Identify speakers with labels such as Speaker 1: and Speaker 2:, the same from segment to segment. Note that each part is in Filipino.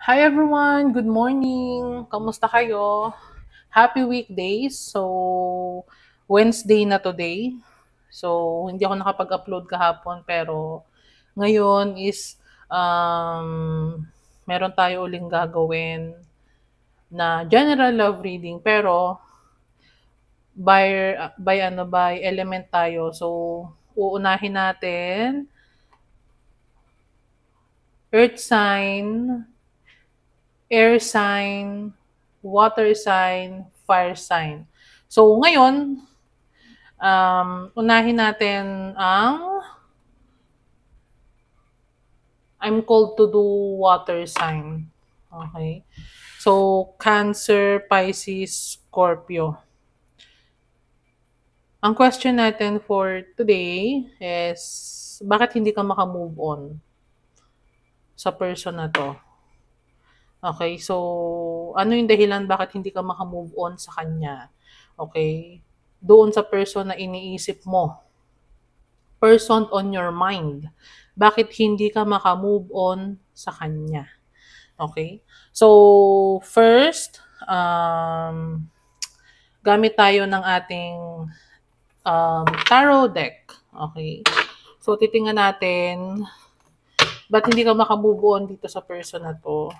Speaker 1: Hi everyone! Good morning! Kamusta kayo? Happy weekdays! So, Wednesday na today. So, hindi ako nakapag-upload kahapon pero ngayon is meron tayo uling gagawin na general love reading pero by element tayo. So, uunahin natin earth sign, air sign, water sign, fire sign. So, ngayon, unahin natin ang I'm called to do water sign. Okay? So, Cancer, Pisces, Scorpio. Ang question natin for today is, bakit hindi ka makamove on sa person na to? Okay, so ano yung dahilan bakit hindi ka makamove on sa kanya? Okay, doon sa person na iniisip mo, person on your mind. Bakit hindi ka makamove on sa kanya? Okay, so first, gamit tayo ng ating tarot deck. Okay, so titingnan natin, ba't hindi ka makamove on dito sa person na to?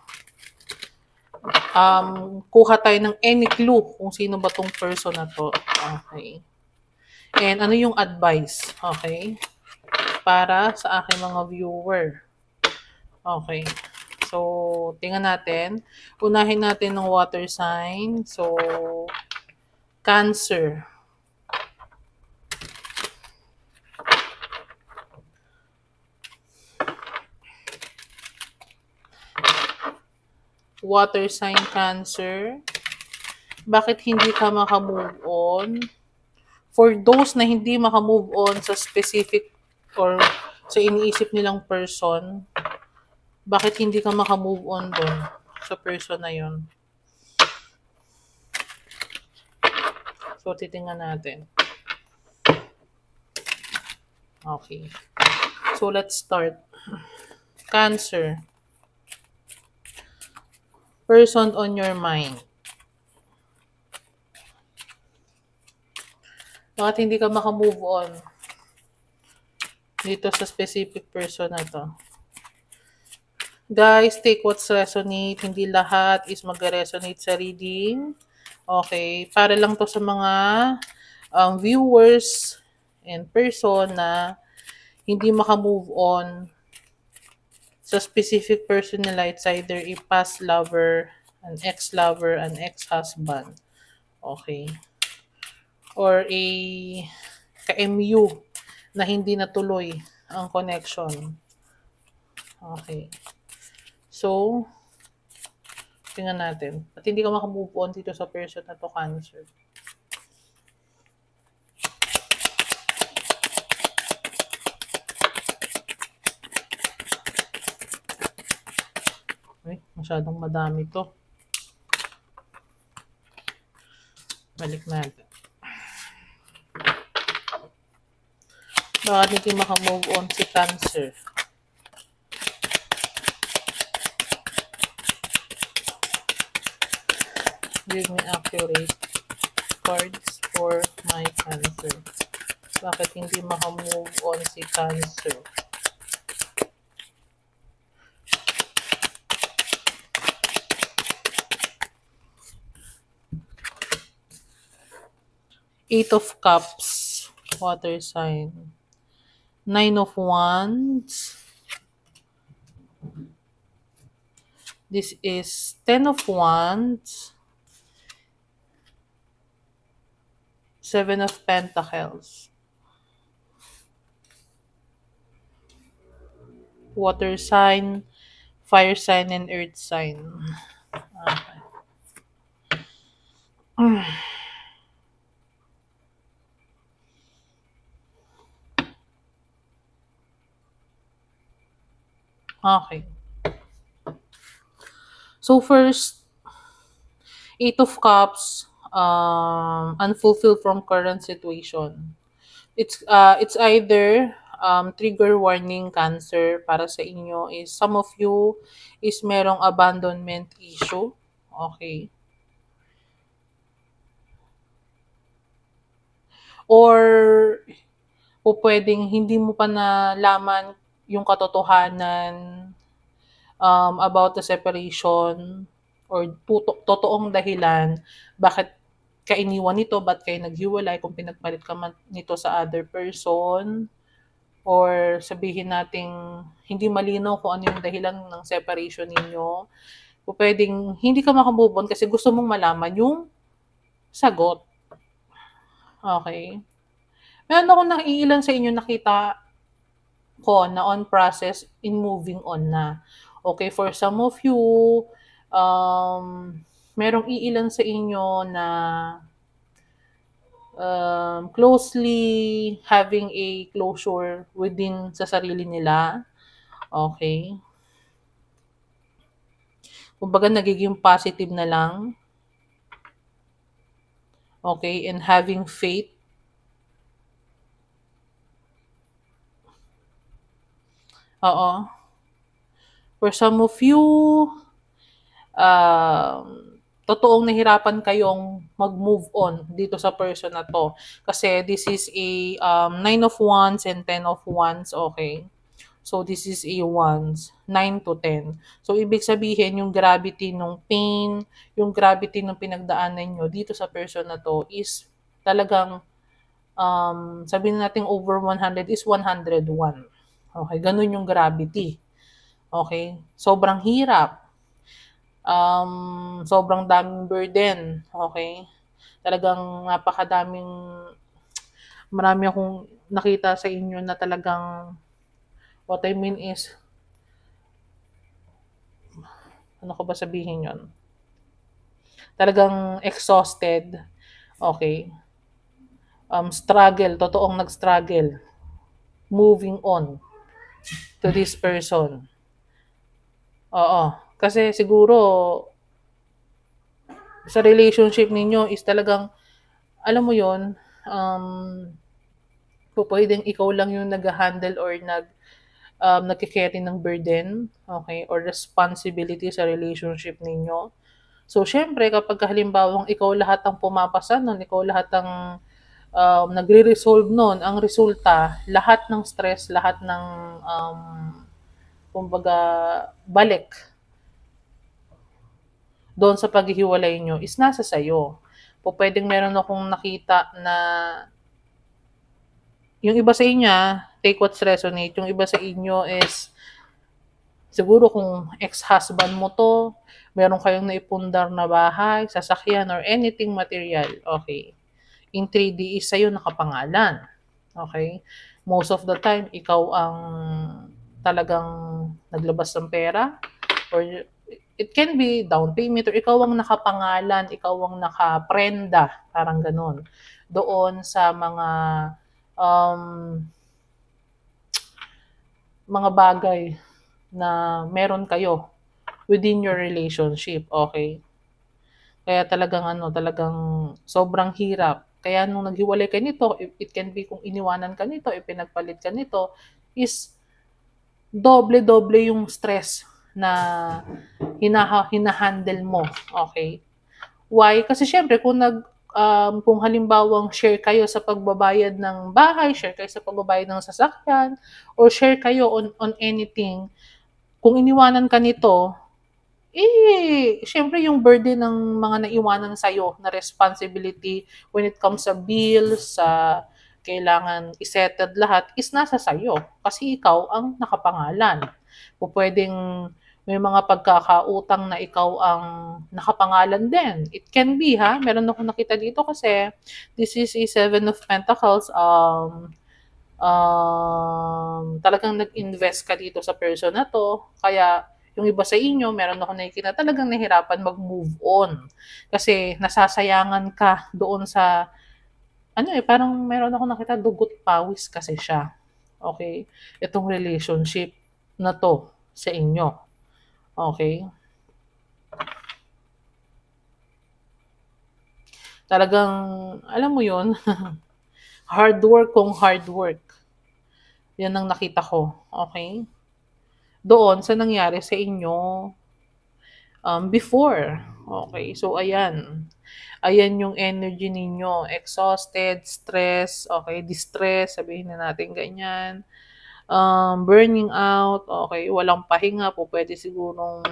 Speaker 1: Kuha tayo ng any clue kung sino ba tong person na to. Okay. And ano yung advice, okay? Para sa aking mga viewer. Okay. So, tingnan natin. Unahin natin ng water sign. So, Cancer. Water sign Cancer. Bakit hindi ka makamove on? For those na hindi makamove on sa specific or sa iniisip nilang person, bakit hindi ka makamove on doon sa person na yon? So, titingnan natin. Okay. So, let's start. Cancer. Person on your mind. Bakit hindi ka makamove on dito sa specific person na to? Guys, take what's resonate. Hindi lahat is mag-resonate sa reading. Okay. Para lang to sa mga viewers and person na hindi makamove on sa specific person nila. It's either a past lover, an ex-lover, an ex-husband. Okay. Or a ka-MU na hindi natuloy ang connection. Okay. So, tingnan natin. At hindi ka makamove on dito sa person na to, Cancer. Ay, masyadong madami to. Balik natin. Bakit hindi makamove on si Cancer? Give me accurate cards for my Cancer. Bakit hindi makamove on si Cancer? Eight of Cups, water sign. Nine of Wands. This is 10 of Wands. 7 of Pentacles. Water sign, fire sign, and earth sign. Okay. Okay. So first, Eight of Cups, unfulfilled from current situation. It's either trigger warning Cancer para sa inyo is some of you is merong abandonment issue. Okay. Or pwedeng hindi mo pa nalaman yung katotohanan about the separation or totoong dahilan bakit ka iniwan nito, ba't kayo naghiwalay, kung pinagpalit ka man nito sa other person, or sabihin nating hindi malinaw kung ano yung dahilan ng separation ninyo. O pwedeng hindi ka makamove on kasi gusto mong malaman yung sagot. Okay? Meron akong naiilan sa inyo nakita ko na on process in moving on na. Okay, for some of you, merong iilan sa inyo na closely having a closure within sa sarili nila. Okay. Kumbaga nagiging positive na lang. Okay, and having faith. Oo. For some of you, totoong nahirapan kayong mag-move on dito sa person na to. Kasi this is a 9 of Wands and 10 of Wands, okay? So, this is a Wands, 9 to 10. So, ibig sabihin, yung gravity ng pain, yung gravity ng pinagdaanan nyo dito sa person na to is talagang, sabihin natin over 100 is 101. Okay, ganun yung gravity. Okay, sobrang hirap. Sobrang daming burden. Okay, talagang napakadaming, marami akong nakita sa inyo na talagang, what I mean is, ano ko ba sabihin yon? Talagang exhausted. Okay. Struggle, totoong nag-struggle. Moving on to this person. Oo. Kasi siguro, sa relationship ninyo is talagang, alam mo yon, pwedeng ikaw lang yung nag-handle or nagkikerry ng burden, okay, or responsibility sa relationship ninyo. So, syempre, kapag halimbawang ikaw lahat ang pumapasa nun, ikaw lahat ang nagre-resolve nun, ang resulta, lahat ng stress, lahat ng, kumbaga, balik doon sa paghihiwalay nyo is nasa sayo. Pwedeng meron akong nakita na yung iba sa inyo, take what's resonate, yung iba sa inyo is siguro kung ex-husband mo to, meron kayong naipundar na bahay, sasakyan, or anything material, okay. In 3D is sa'yo nakapangalan. Okay? Most of the time, ikaw ang talagang naglabas ng pera, or it can be down payment, or ikaw ang nakapangalan, ikaw ang nakaprenda, parang ganun. Doon sa mga bagay na meron kayo within your relationship, okay? Kaya talagang sobrang hirap. Kaya nung naghiwalay ka nito, it can be kung iniwanan ka nito, ipinagpalit ka nito, is doble-doble yung stress na hinahandle mo, okay? Why? Kasi syempre kung halimbawang share kayo sa pagbabayad ng bahay, share kayo sa pagbabayad ng sasakyan, or share kayo on anything, kung iniwanan ka nito, syempre yung burden ng mga naiwanan sa'yo na responsibility when it comes sa bills, sa kailangan isettled lahat, is nasa sa'yo. Kasi ikaw ang nakapangalan. Pwedeng may mga pagkakautang na ikaw ang nakapangalan din. It can be, ha? Meron akong nakita dito kasi this is a 7 of Pentacles. Talagang nag-invest ka dito sa person na to. Kaya yung iba sa inyo, meron ako nakikita talagang nahirapan mag-move on. Kasi nasasayangan ka doon sa, parang meron ako nakita, dugot pawis kasi siya. Okay? Itong relationship na to sa inyo. Okay? Talagang, alam mo yun, hard work kung hard work. Yan ang nakita ko, okay? Doon sa nangyari sa inyo before. Okay, so ayan. Ayan yung energy ninyo. Exhausted, stress, okay, distress, sabihin na natin ganyan. Burning out, okay, walang pahinga po, pwede sigurong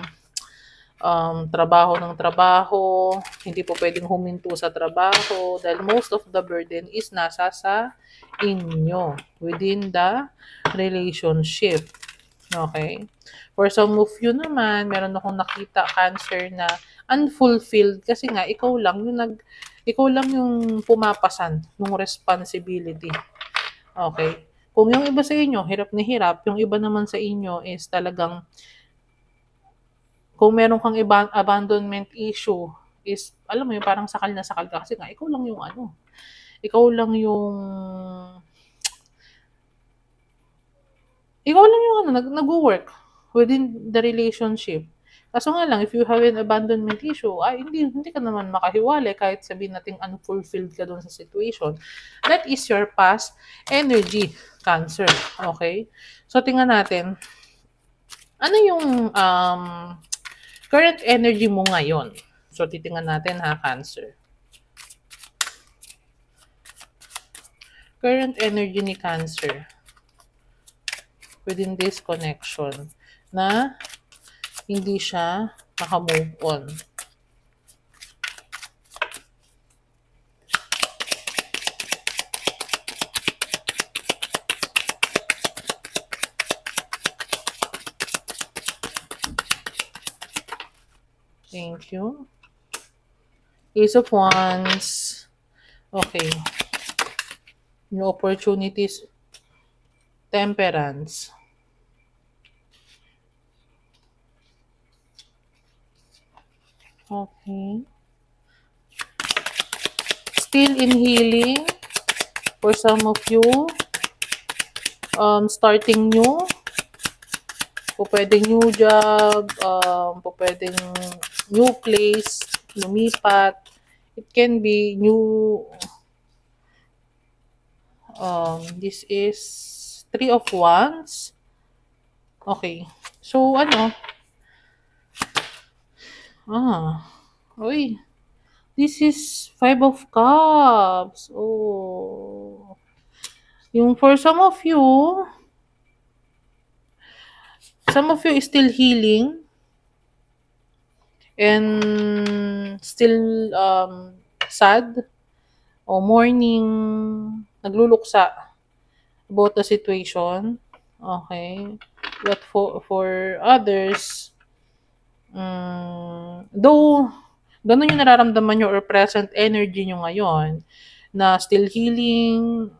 Speaker 1: trabaho ng trabaho, hindi po pwedeng huminto sa trabaho dahil most of the burden is nasa sa inyo within the relationship. Okay? For some of you naman, meron akong nakita Cancer na unfulfilled kasi nga ikaw lang yung pumapasan ng responsibility. Okay? Kung yung iba sa inyo hirap na hirap, yung iba naman sa inyo is talagang kung meron kang abandonment issue is alam mo yung parang sakal na sakal ka kasi nga ikaw lang yung nag-work within the relationship. Kaso nga lang, if you have an abandonment issue, hindi ka naman makahiwalay kahit sabihin natin unfulfilled ka doon sa situation. That is your past energy, Cancer. Okay? So, tingnan natin. Ano yung current energy mo ngayon? So, titingnan natin ha, Cancer. Current energy ni Cancer within this connection na hindi siya maka-move on. Thank you. Ace of Wands. Okay. New opportunities. Temperance. Okay. Still in healing. For some of you, starting new. Po pwedeng new job, po pwedeng new place, lumipat. It can be new. This is 3 of Wands. Okay. So, uy. This is 5 of Cups. Oh. Yung for some of you is still healing and still sad o mourning, nagluluksa about the situation. Okay. But for others, though ganun yung nararamdaman nyo or present energy nyo ngayon na still healing,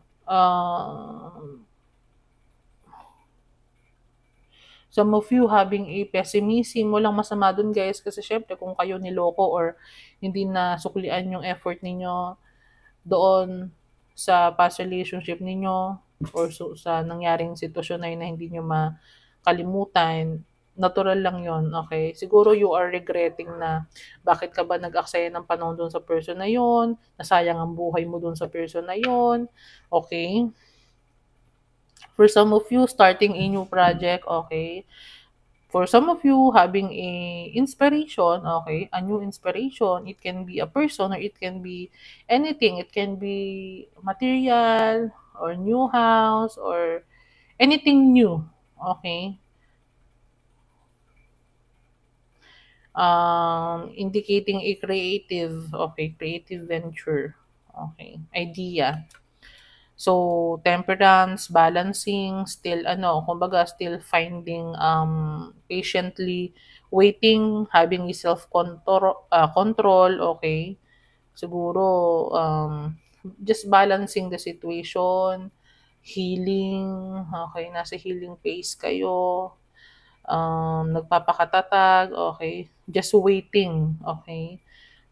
Speaker 1: some of you having a pessimism, walang masama dun guys kasi syempre kung kayo niloko or hindi na suklian yung effort ninyo doon sa past relationship ninyo or sa nangyaring sitwasyon na yun na hindi nyo makalimutan, natural lang yon, okay? Siguro you are regretting na bakit ka ba nag-aksaya ng panahon doon sa person na yon, nasayang ang buhay mo doon sa person na yon, okay? For some of you, starting a new project, okay? For some of you, having a inspiration, okay? A new inspiration, it can be a person or it can be anything. It can be material or new house or anything new, okay? Indicating a creative venture, okay? Idea. So, temperance, balancing, still kumbaga still finding patiently waiting, having a control, okay? Siguro just balancing the situation, healing, okay? Nasa healing phase kayo. Nagpapakatatag, okay? Just waiting, okay?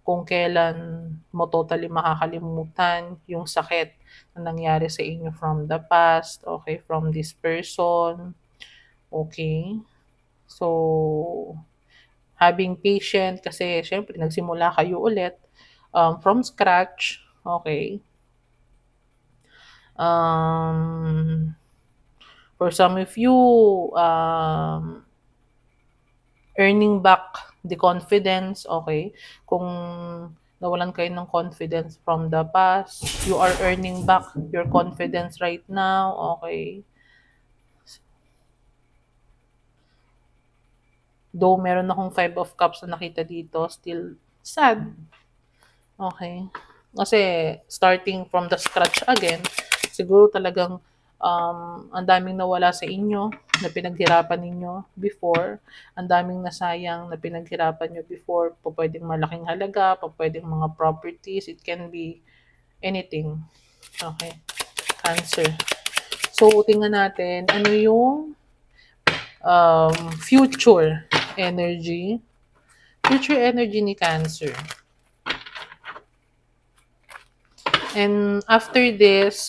Speaker 1: Kung kailan mo totally makakalimutan yung sakit na nangyari sa inyo from the past, okay, from this person, okay. So, having patient kasi syempre nagsimula kayo ulit from scratch, okay. For some of you, earning back the confidence, okay? Kung nawalan kayo ng confidence from the past, you are earning back your confidence right now, okay? Though meron akong 5 of Cups na nakita dito, still sad. Okay. Kasi starting from the scratch again, siguro talagang ang daming nawala sa inyo na pinaghirapan ninyo before, ang daming nasayang na pinaghirapan nyo before, pwedeng malaking halaga, pwedeng mga properties, it can be anything. Okay. Cancer. So, tingnan natin ano yung future energy. Future energy ni Cancer. And after this,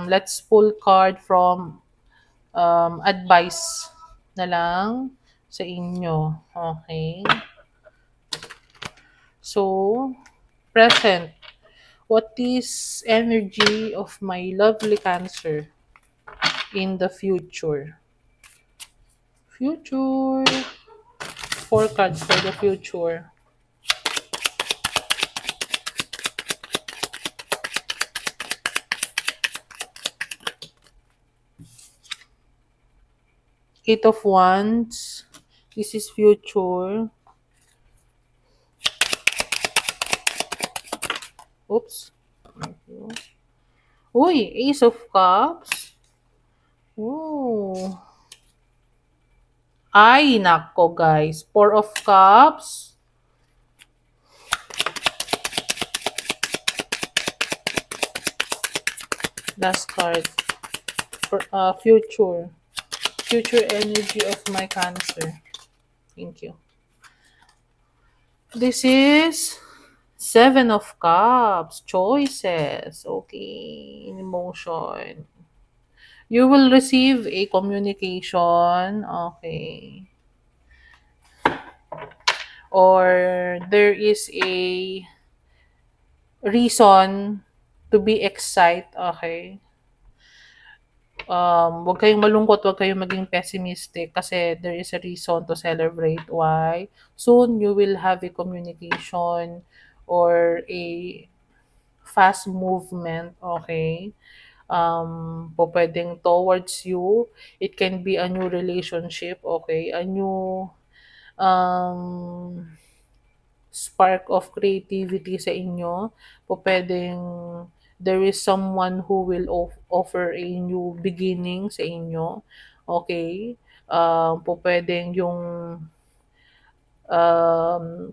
Speaker 1: let's pull card from advice na lang sa inyo. Okay? So, present. What is energy of my lovely Cancer in the future? Future. 4 cards for the future. Eight of Wands. This is future. Oops. Uy, Ace of Cups. Oh. Ay, nako guys. 4 of Cups. Last card. For, future. Future energy of my Cancer. Thank you. This is 7 of Cups. Choices. Okay. Emotion. You will receive a communication. Okay. Or there is a reason to be excited. Okay. Huwag kayong malungkot, huwag kayong maging pessimistic kasi there is a reason to celebrate. Why? Soon you will have a communication or a fast movement, okay? Pwedeng towards you. It can be a new relationship, okay? A new spark of creativity sa inyo. Pwedeng there is someone who will offer a new beginning sa inyo. Okay? Pwedeng yung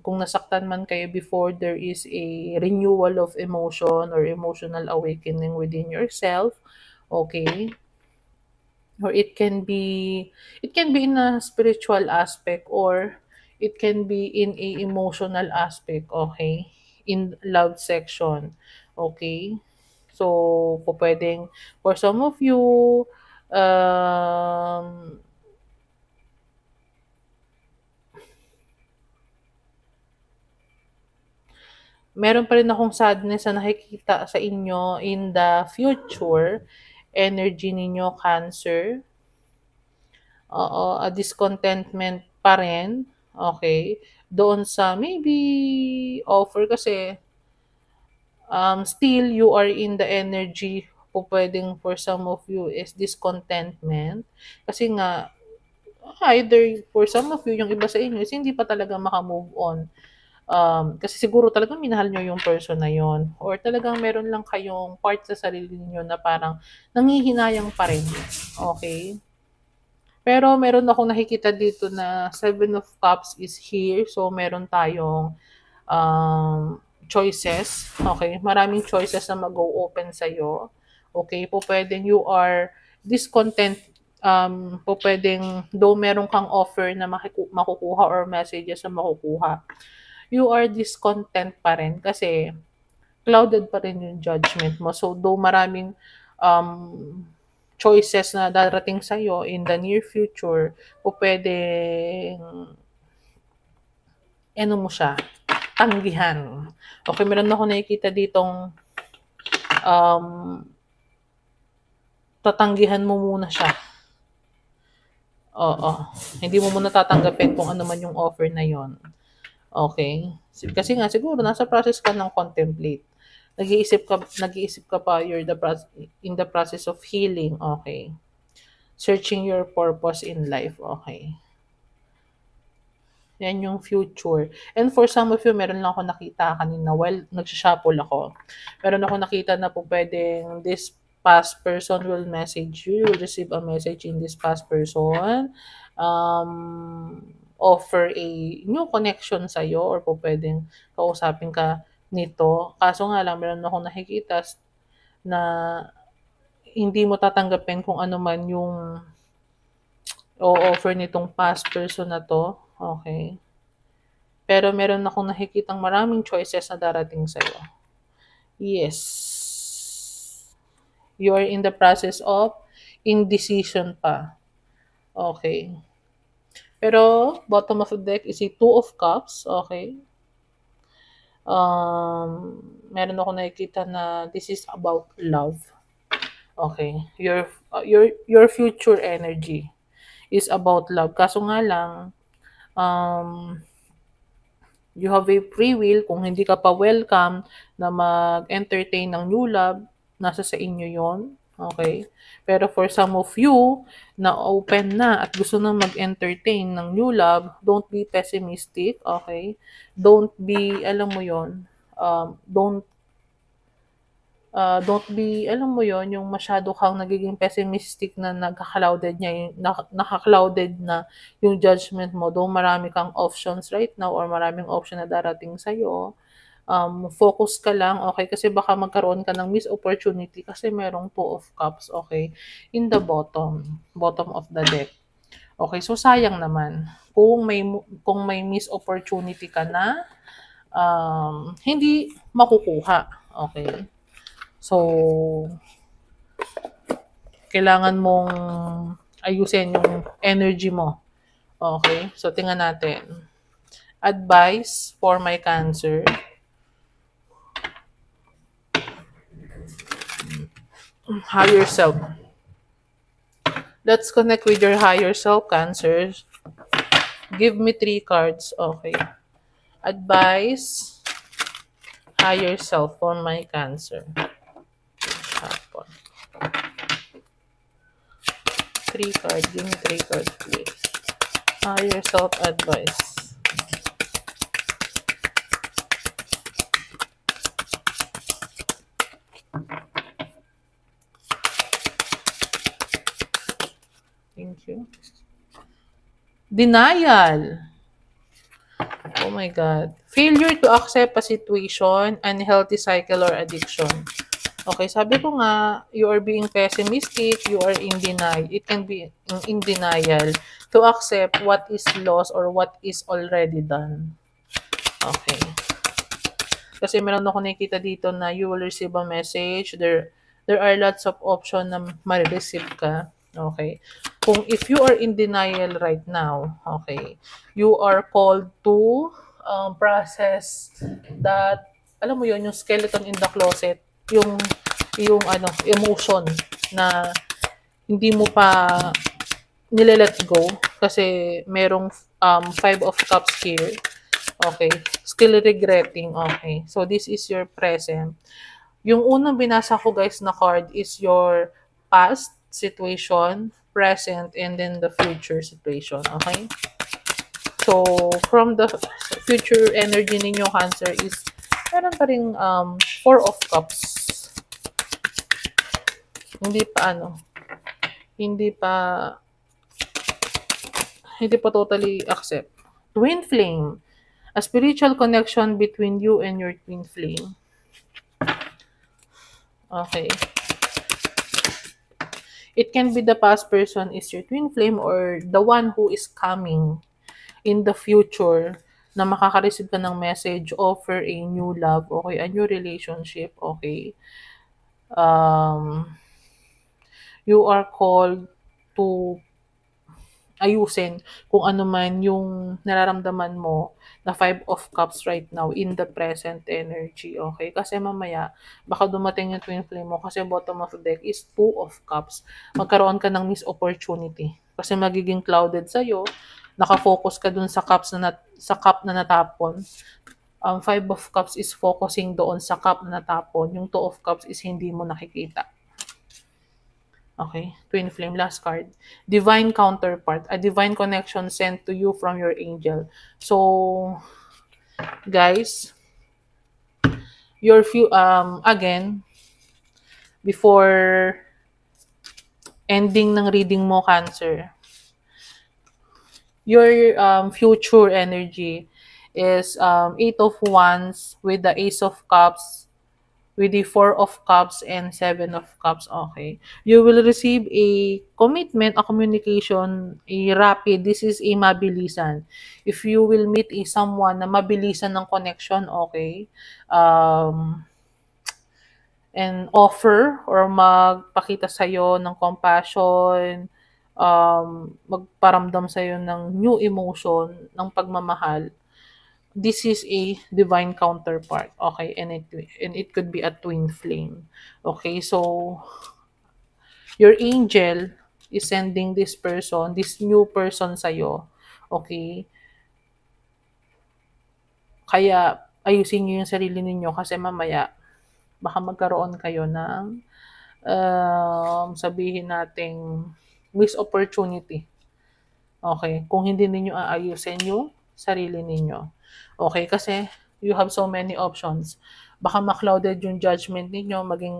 Speaker 1: kung nasaktan man kayo before, there is a renewal of emotion or emotional awakening within yourself. Okay? Or it can be in a spiritual aspect or it can be in a emotional aspect, okay? In love section. Okay? So, pwedeng for some of you meron pa rin akong sadness na nakikita sa inyo in the future energy ninyo, Cancer. Oo, a discontentment pa rin, okay, doon sa maybe offer kasi still you are in the energy pwedeng for some of you is discontentment kasi nga either for some of you, yung iba sa inyo is hindi pa talaga maka-move on. Kasi siguro talagang minahal nyo yung person na yon or talagang meron lang kayong part sa sarili niyo na parang nanghihinayang pa rin, okay? Pero meron akong nakikita dito na 7 of Cups is here. So, meron tayong choices. Okay? Maraming choices na mag-o-open sa'yo. Okay? Pwedeng you are discontent. Pwedeng, though meron kang offer na makukuha or messages na makukuha, you are discontent pa rin kasi clouded pa rin yung judgment mo. So, though maraming choices na darating sa'yo in the near future, pwedeng ano mo siya, tanggihan. Okay, meron ako nakikita ditong tatanggihan mo muna siya. Oo. Hindi mo muna tatanggapin kung ano man yung offer na yon. Okay? Kasi nga siguro nasa process ka ng contemplate. Nag-iisip ka pa in the process of healing, okay? Searching your purpose in life, okay? Yan yung future. And for some of you, meron lang ako nakita kanina while nagsha-shuffle ako. Meron ako nakita na po pwedeng this past person will message you. You will receive a message in this past person. Offer a new connection sa'yo or po pwedeng kausapin ka nito. Kaso nga lang, meron akong nakikita na hindi mo tatanggapin kung ano man yung o-offer nitong past person na to. Okay. Pero meron akong nakikitang maraming choices na darating sa'yo. Yes. You are in the process of indecision pa. Okay. Pero, bottom of the deck is a Two of Cups. Okay. Meron ako nakikita na this is about love. Okay. Your future energy is about love. Kaso nga lang, you have a free will. Kung hindi ka pa welcome na mag-entertain ng new love, nasa sa inyo yon. Okay? Pero for some of you na open na at gusto na mag-entertain ng new love, don't be pessimistic. Okay? Don't be, alam mo yon, don't be, alam mo yon, yung masyado kang nagiging pessimistic na nakaka-clouded na yung judgment mo. Though marami kang options right now or maraming option na darating sa'yo, focus ka lang, okay? Kasi baka magkaroon ka ng missed opportunity kasi merong Two of Cups, okay? In the bottom of the deck. Okay, so sayang naman. Kung may missed opportunity ka na, hindi makukuha, okay? So, kailangan mong ayusin yung energy mo. Okay? So, tingnan natin. Advice for my Cancer. Higher self. Let's connect with your higher self, Cancer. Give me 3 cards. Okay. Advice. Higher self for my Cancer. Shuffle. 3 cards. Give me 3 cards, please. Higher self advice. Thank you. Denial. Oh my God. Failure to accept a situation, unhealthy cycle or addiction. Okay, sabi ko nga, you are being pessimistic, you are in denial. It can be in denial to accept what is lost or what is already done. Okay. Kasi meron ako nakikita dito na you will receive a message. There are lots of options na ma-receive ka. Okay. If you are in denial right now, okay, you are called to process that, alam mo yon, yung skeleton in the closet, yung emotion na hindi mo pa nile-let go kasi merong 5 of cups here. Okay. Still regretting. Okay. So, this is your present. Yung unang binasa ko, guys, na card is your past situation, present, and then the future situation. Okay? So, from the future energy ninyo, Cancer, is meron pa rin 4 of cups. Hindi pa totally accept. Twin flame. A spiritual connection between you and your twin flame. Okay. It can be the past person is your twin flame or the one who is coming in the future na makaka-receive ka ng message, offer a new love, okay, a new relationship, okay. You are called to ayusin kung ano man yung nararamdaman mo na 5 of cups right now in the present energy, okay? Kasi mamaya, baka dumating yung twin flame mo kasi bottom of the deck is 2 of cups. Magkaroon ka ng missed opportunity. Kasi magiging clouded sa'yo. Nakafocus ka dun sa sa cup na natapon. Five of Cups is focusing doon sa cup na natapon. Yung Two of Cups is hindi mo nakikita. Okay, Twin Flame, last card. Divine Counterpart, a divine connection sent to you from your angel. So, guys, again, before ending ng reading mo, Cancer, your future energy is Eight of Wands with the Ace of Cups, with the Four of Cups and Seven of Cups. Okay. You will receive a commitment, a communication, a rapid. This is a mabilisan. If you will meet someone na mabilisan ng connection, okay, and offer or magpakita sa'yo ng compassion, magparamdam sa'yo ng new emotion, ng pagmamahal, this is a divine counterpart, okay, and it could be a twin flame, okay. So your angel is sending this person, this new person sa'yo, okay. Kaya ayusin niyo yung sarili ninyo kasi mamaya baka magkaroon kayo ng sabihin nating missed opportunity. Okay, kung hindi ninyo aayusin yung sarili ninyo. Okay, kasi you have so many options. Baka ma-clouded yung judgment ninyo, maging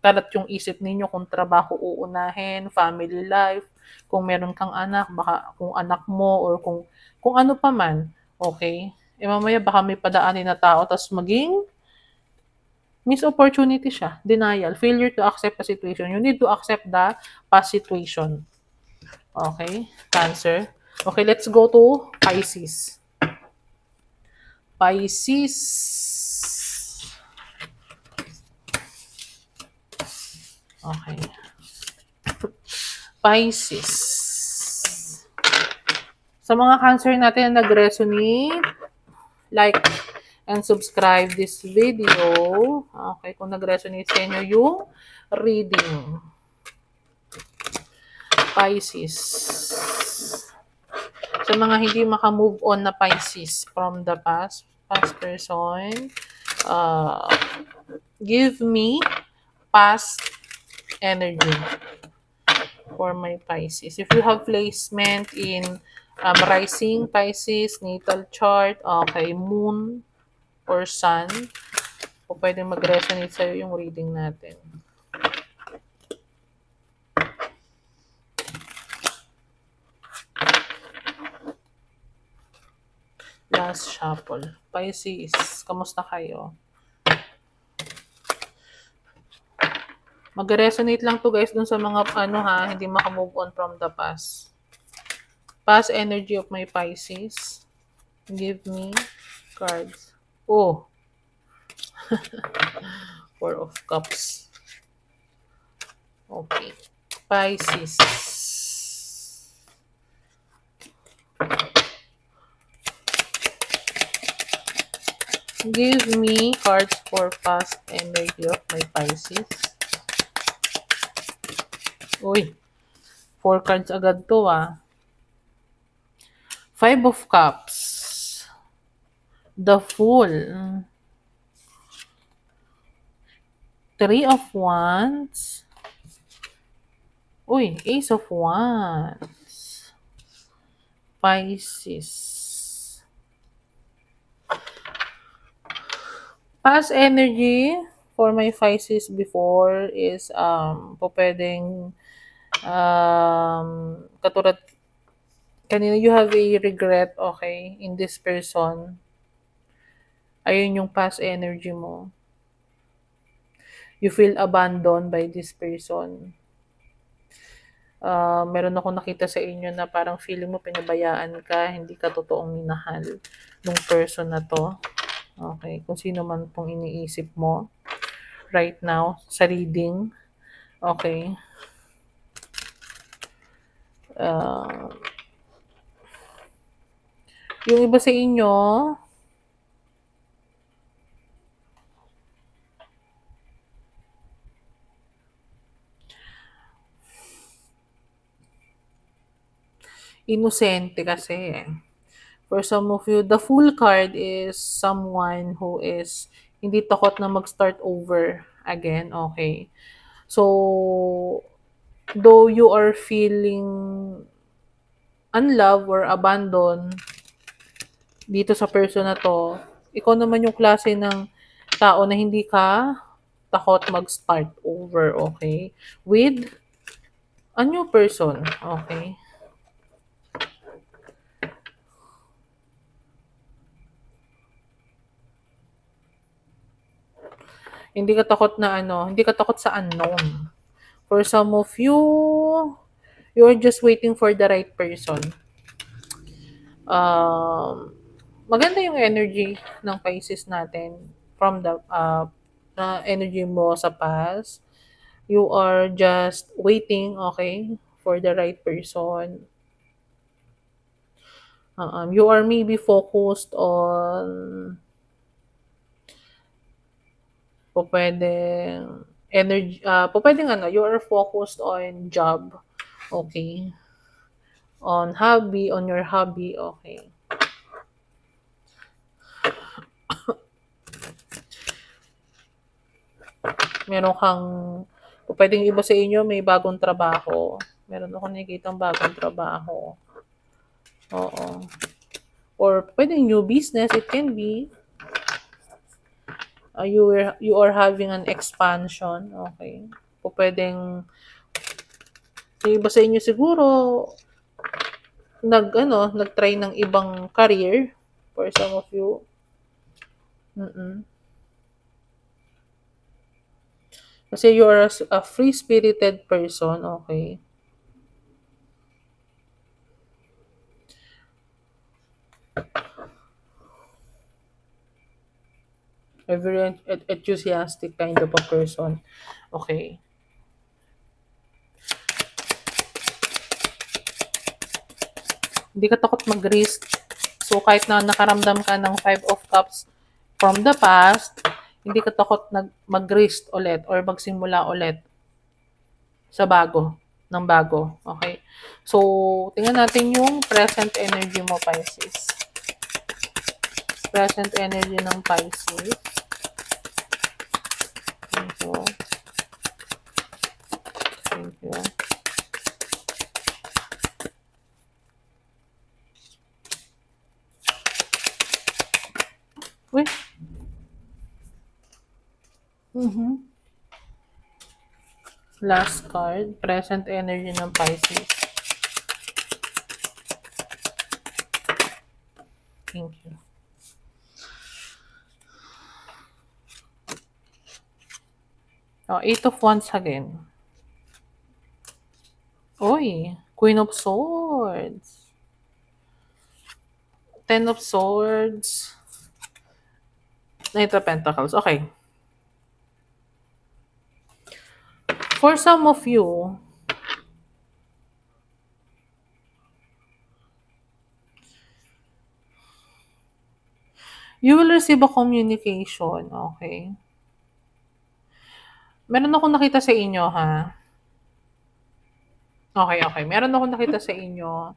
Speaker 1: kalat yung isip ninyo kung trabaho uunahin, family life, kung meron kang anak, baka kung anak mo or kung ano pa man. Okay? Mamaya baka may padaanin na tao tapos maging missed opportunity siya, denial, failure to accept the situation. You need to accept the past situation. Okay, Cancer. Okay, let's go to Pisces. Pisces. Okay. Pisces. Sa mga Cancer natin na nag-resonate, like and subscribe this video. Okay, kung nag-resonate sa inyo yung reading. Pisces. Sa mga hindi makamove on na Pisces from the past person, give me past energy for my Pisces. If you have placement in rising Pisces, natal chart, okay, moon, or sun, o pwedeng mag-resonate sa'yo yung reading natin. Last shuffle. Pisces, kamusta kayo? Mag-resonate lang to guys dun sa mga hindi makamove on from the past. Past energy of my Pisces. Give me cards. Oh. Four of Cups. Okay. Pisces. Give me cards for past energy of my Pisces. Uy. 4 cards agad to Five of Cups. The Fool. Three of Wands. Uy, Ace of Wands. Pisces. Past energy for my Pisces before is pwedeng katulad kanina, you have a regret, okay, in this person. Ayun yung past energy mo. You feel abandoned by this person. Meron ako nakita sa inyo na parang feeling mo pinabayaan ka, hindi ka totoong minahal ng person na to. Okay, kung sino man pong iniisip mo right now sa reading. Okay. Yung iba sa inyo, Inosente kasi eh. For some of you, the Fool card is someone who is hindi takot na mag-start over again, okay? So, though you are feeling unloved or abandoned dito sa person na 'to, ikaw naman yung klase ng tao na hindi ka takot mag-start over, okay? With a new person, okay? Hindi ka takot na ano, hindi ka takot sa unknown. For some of you, you're just waiting for the right person. Maganda yung energy ng Pisces natin from the energy mo sa past. You are just waiting, okay, for the right person. You are maybe focused on pwedeng energy, pwedeng ano, you are focused on job, okay, on hobby, on your hobby, okay. Meron kang, pwedeng iba sa inyo may bagong trabaho. Meron ako nakikitang bagong trabaho. Oo. Or pwedeng new business, it can be. You are having an expansion, okay. Pwedeng, yung iba sa inyo siguro, nag-try ng ibang career for some of you. Kasi you are a free-spirited person, okay. A very enthusiastic kind of a person, okay. Hindi ka takot mag-risk. So, kahit na nakaramdam ka ng 5 of Cups from the past, hindi ka takot mag-risk ulit or magsimula ulit sa ng bago. Okay? So, tingnan natin yung present energy mo, Pisces. Present energy ng Pisces. Thank you. Thank you. Uy. Last card, present energy ng Pisces. Thank you. Oh, 8 of Wands again. Oy, Queen of Swords. 10 of Swords. Knight of Pentacles. Okay. For some of you, you will receive a communication, okay? Meron akong nakita sa inyo, ha? Okay. Meron akong nakita sa inyo.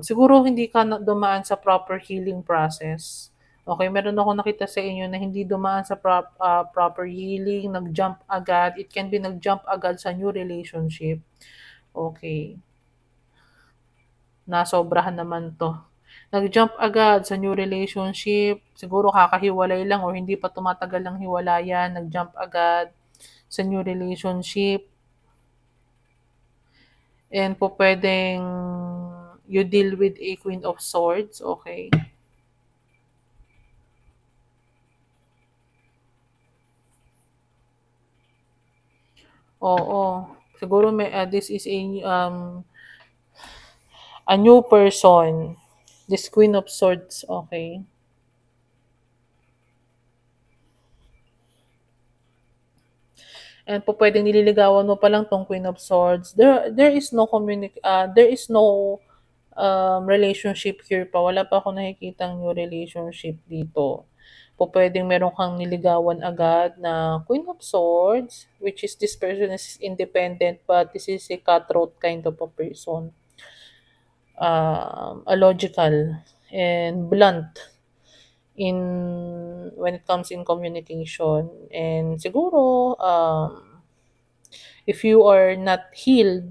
Speaker 1: Siguro hindi ka dumaan sa proper healing process. Okay, meron akong nakita sa inyo na hindi dumaan sa proper healing, nag-jump agad. It can be nag-jump agad sa new relationship. Okay. Nasobrahan naman to. Nag-jump agad sa new relationship. Siguro kakahiwalay lang or hindi pa tumatagal ang hiwalayan. Nag-jump agad sa new relationship. And po pwedeng you deal with a Queen of Swords. Okay. Oo. Siguro this is a new person. This Queen of Swords, okay. And po pwedeng nililigawan mo pa lang tong Queen of Swords. There is no relationship here pa. Wala pa ako nakikitang new relationship dito. Po pwedeng meron kang niligawan agad na Queen of Swords, which is this person is independent but this is a cutthroat kind of a person. logical and blunt in when it comes in communication. And siguro, if you are not healed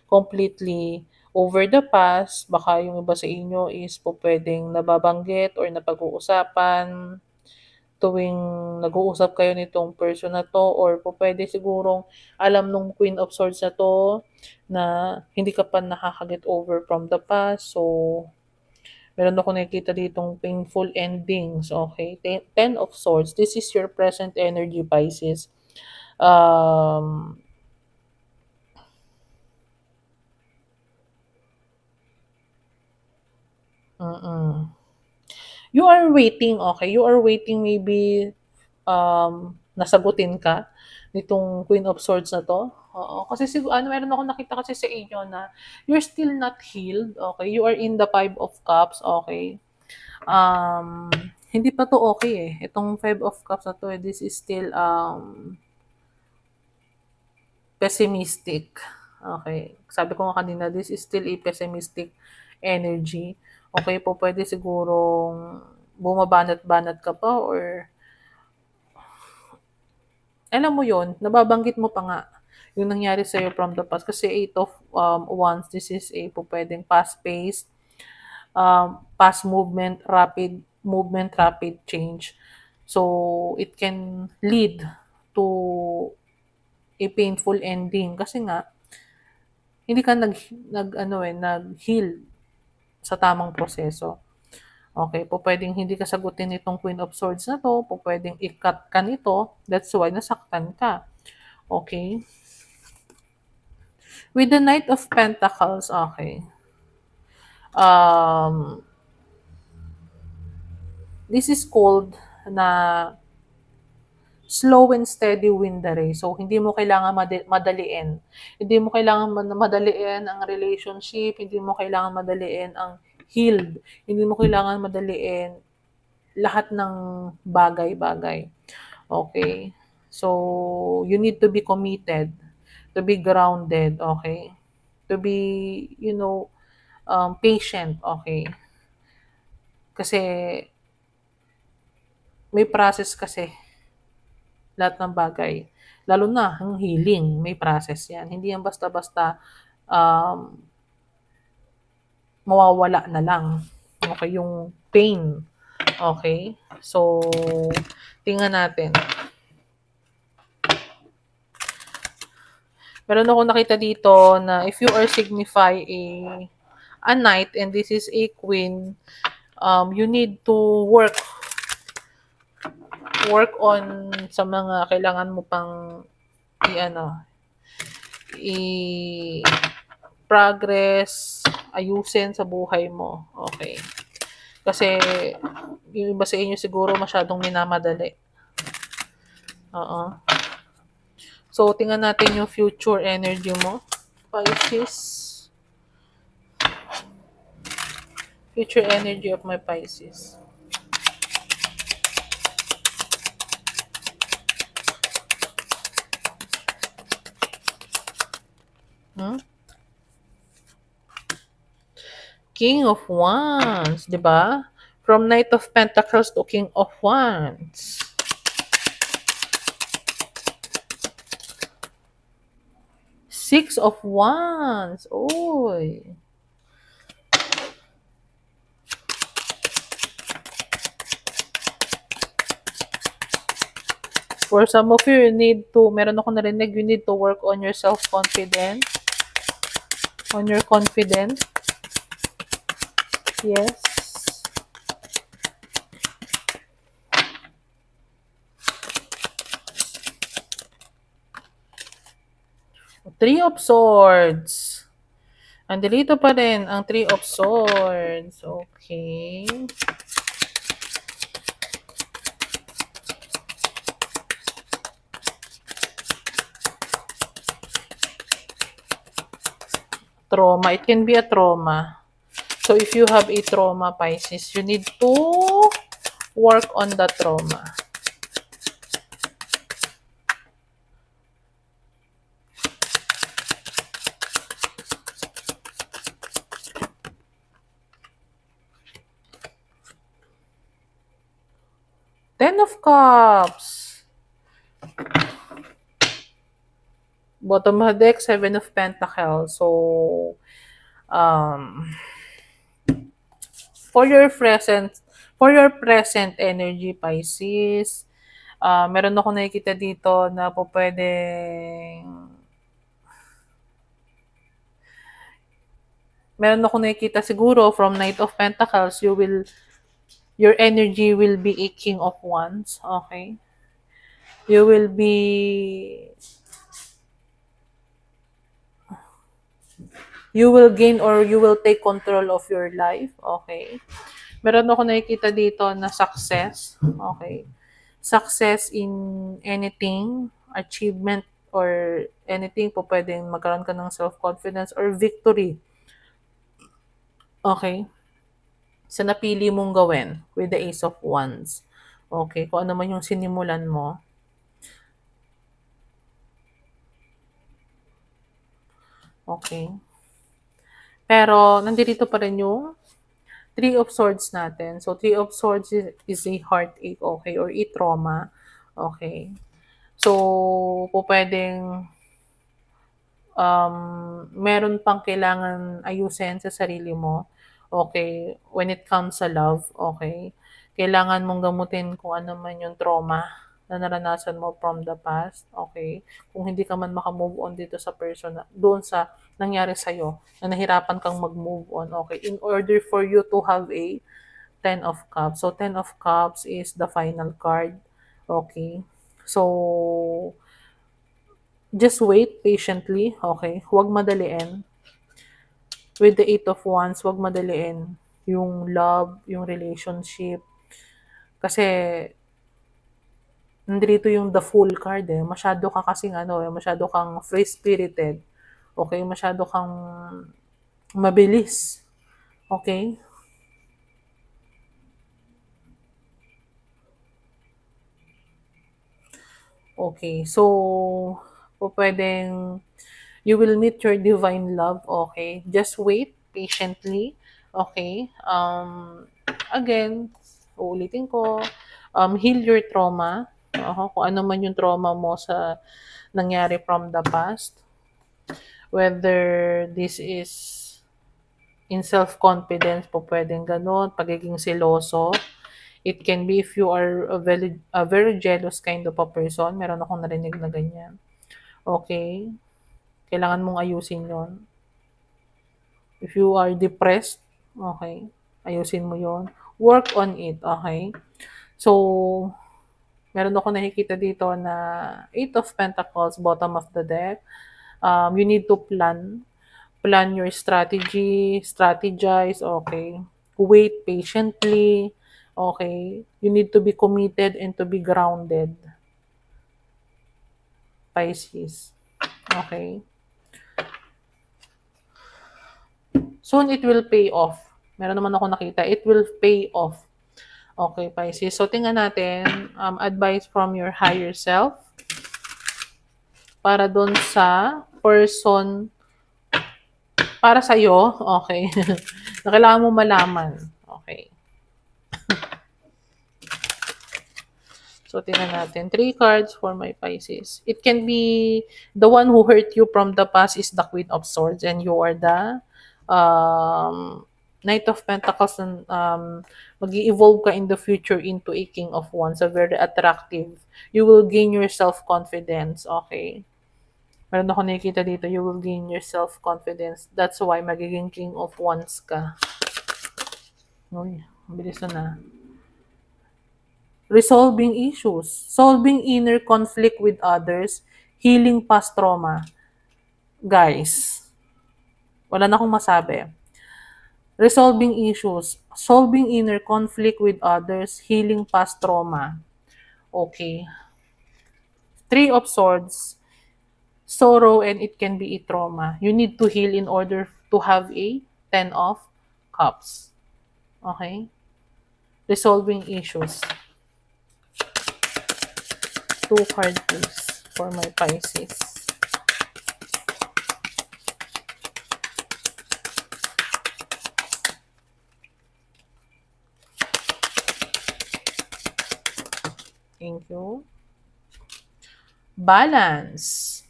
Speaker 1: completely over the past, baka yung iba sa inyo is po pwedeng nababanggit or napag-uusapan tuwing nag-uusap kayo nitong person na 'to, or po puwede sigurong alam nung Queen of Swords na 'to na hindi ka pa nakaka-get over from the past. So, meron akong nakikita ditong painful endings, okey. Ten of Swords, this is your present energy, Pisces. Um, mm. You are waiting, okey, you are waiting maybe, nasagutin ka nitong Queen of Swords na 'to, oo. Kasi ano, meron akong nakita kasi sa inyo na you're still not healed, okey. You are in the Five of Cups, okey. Um, Hindi pa 'to okey, eh, itong Five of Cups na 'to, eh, this is still, pessimistic, okey. Sabi ko nga kanina, this is still a pessimistic energy. Okey po, puwede sigurong bumabanat-banat ka pa, or alam mo yon, nababanggit mo pa nga yung nangyari sa'yo from the past, kasi Eight of, Wands, this is a pupuwedeng fast-paced, fast movement, rapid change. So, it can lead to a painful ending kasi nga hindi ka nag-ano, eh, nag-heal sa tamang proseso. Okey, pupuwedeng hindi ka sagutin nitong Queen of Swords na 'to, pupuwedeng i-cut ka nito, that's why nasaktan ka, okey? With the Knight of Pentacles, okey, um, this is called na slow and steady win the race. So, hindi mo kailangan madaliin. Hindi mo kailangan madaliin ang relationship, hindi mo kailangan madaliin ang healed, hindi mo kailangan madaliin lahat ng bagay-bagay. Okay? So, you need to be committed, to be grounded, okay? To be, patient, okay? Kasi may process kasi lahat ng bagay. Lalo na ang healing, may process yan. Hindi yan basta-basta um, mawawala na lang. Okay, yung pain. Okay? So, tingnan natin. Meron akong nakita dito na if you are signify a knight and this is a queen, you need to work on sa mga kailangan mo pang i-progress, ayusin sa buhay mo. Okay. Kasi yung iba sa inyo siguro masyadong minamadali. Oo. So, tingnan natin yung future energy mo, Pisces. Future energy of my Pisces. King of Wands, di ba? From Knight of Pentacles to King of Wands. Six of Wands. Oy. For some of you, meron ako narinig, you need to work on your self-confidence. On your confidence. Yes. Three of Swords. Andito pa rin ang Three of Swords. Okay. Trauma. It can be a trauma. So, if you have a trauma, Pisces, you need to work on the trauma. Ten of Cups. Bottom of the deck, Seven of Pentacles. So, um, for your present energy, Pisces, meron ako nakikita dito na po pwedeng meron ako nakikita siguro from Knight of Pentacles, your energy will be a King of Wands, okay? You will gain or you will take control of your life, okay? Meron ako nakikita dito na success, okay? Success in anything, achievement, or anything po pwedeng magkaroon ka ng self-confidence or victory, okay? Sa napili mong gawin with the Ace of Wands. Okay, kung ano man yung sinimulan mo. Okay. Pero, nandito pa rin yung Three of Swords natin. So, Three of Swords is a heartache, okay, or a trauma. Okay. So, po pwedeng meron pang kailangan ayusin sa sarili mo. Okay, when it comes sa love, okay, kailangan mong gamutin kung ano man yung trauma na naranasan mo from the past, okay? Kung hindi ka man makamove on dito sa person, doon sa nangyari sa'yo, na nahirapan kang mag-move on, okay? In order for you to have a Ten of Cups. So, Ten of Cups is the final card, okay? So, just wait patiently, okay? Huwag madaliin. With the Eight of Wands, huwag madaliin yung love, yung relationship. Kasi, nandito yung the Fool card eh. Masyado ka kasing masyado kang free-spirited. Okay? Masyado kang mabilis. Okay? Okay. So, pwedeng you will meet your divine love. Okay? Just wait patiently. Okay? Again, uulitin ko, heal your trauma. Kung ano man yung trauma mo sa nangyari from the past. Whether this is in self-confidence po pwedeng ganun, pagiging seloso. It can be if you are a very jealous kind of a person. Meron akong narinig na ganyan. Okay? Kailangan mong ayusin yon. If you are depressed, okay, ayusin mo yon. Work on it, okay? So, meron ako nakikita dito na Eight of Pentacles, bottom of the deck. You need to plan your strategy, strategize, okay? Wait patiently, okay? You need to be committed and to be grounded. Pisces. Okay? Soon it will pay off. Meron naman ako nakita. It will pay off. Okay, Pisces. So, tingnan natin, advice from your higher self para doon sa person para sa'yo, okay, na kailangan mo malaman. Okay. So, tingnan natin. 3 cards for my Pisces. It can be the one who hurt you from the past is the Queen of Swords and you are the Knight of Pentacles, and mag-i-evolve ka in the future into a King of Wands, a very attractive. You will gain your self-confidence, okay? Meron ako nakikita dito, you will gain your self-confidence. That's why magiging King of Wands ka. Uy, bilis na. Resolving issues. Solving inner conflict with others. Healing past trauma. Guys, wala na akong masabi. Resolving issues. Solving inner conflict with others. Healing past trauma. Okay. 3 of Swords. Sorrow, and it can be a trauma. You need to heal in order to have a 10 of Cups. Okay? Resolving issues. 2 card please for my Pisces. Thank you. Balance.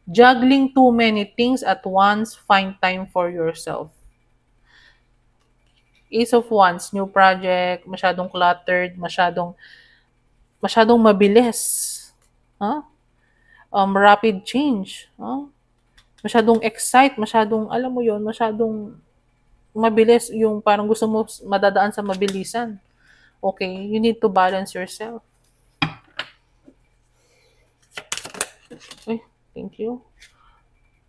Speaker 1: Juggling too many things at once, find time for yourself. Ace of Wands, new project, masyadong cluttered, masyadong mabilis. Huh? Rapid change. Huh? Masyadong excite, masyadong, alam mo yon, masyadong mabilis, yung parang gusto mo madadaan sa mabilisan. Okay, you need to balance yourself. Ay, thank you.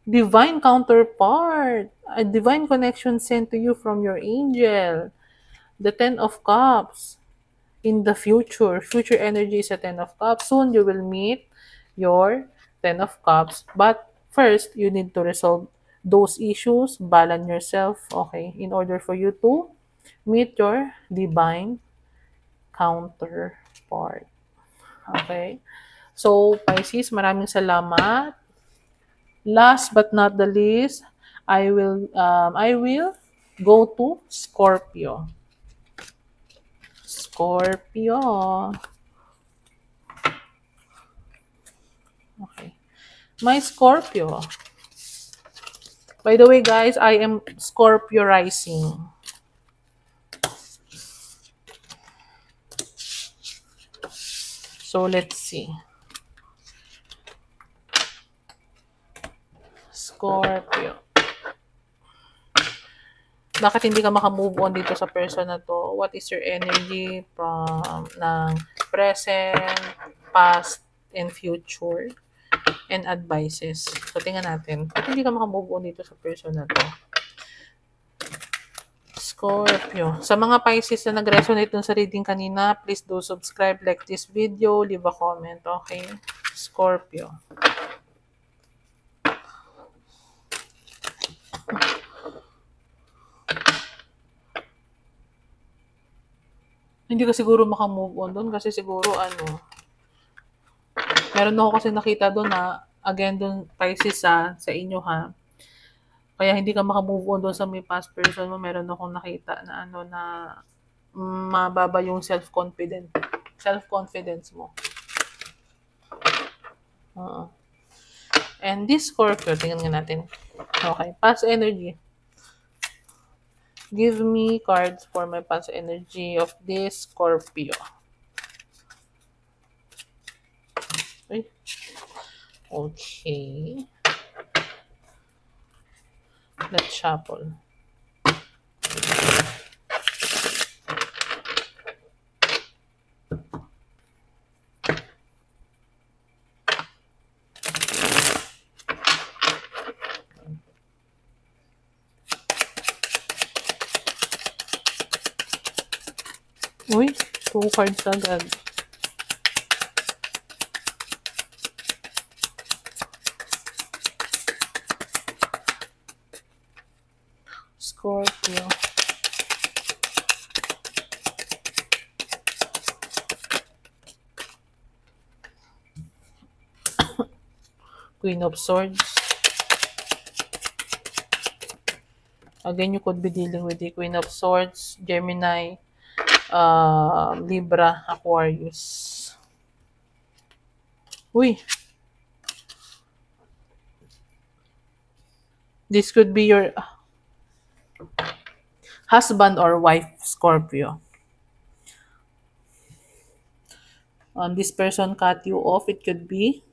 Speaker 1: Divine counterpart. A divine connection sent to you from your angel. The Ten of Cups. In the future. Future energy is a Ten of Cups. Soon you will meet your Ten of Cups. But first, you need to resolve those issues, balance yourself, okay, in order for you to meet your divine counterpart. Okay? So, Pisces, maraming salamat. Last but not the least, I will go to Scorpio. Scorpio. Okay. My Scorpio. By the way, guys, I am Scorpio rising. So, let's see. Scorpio. Bakit hindi ka makamove on dito sa person na to? What is your energy from ng present, past, and future? And advices. So, tingnan natin. Bakit hindi ka makamove on dito sa person na to? Scorpio. Sa mga Pisces na nag-resonate dun sa reading kanina, please do subscribe, like this video, leave a comment, okay? Scorpio. Hindi ka siguro makamove on doon kasi siguro meron ako kasi nakita doon na again doon Pisces sa inyo ha. Kaya hindi ka makamove on doon sa may past person mo. Meron akong nakita na na mababa yung self-confidence mo. And this Scorpio, tingnan nga natin. Okay, past energy. Give me cards for my past energy of this Scorpio. Okay. Let's shuffle. Uy, 2 cards agad. Scorpio. Queen of Swords. Again, you could be dealing with the Queen of Swords, Gemini, Libra, Aquarius. Uy. This could be your husband or wife, Scorpio. This person cut you off. It could be.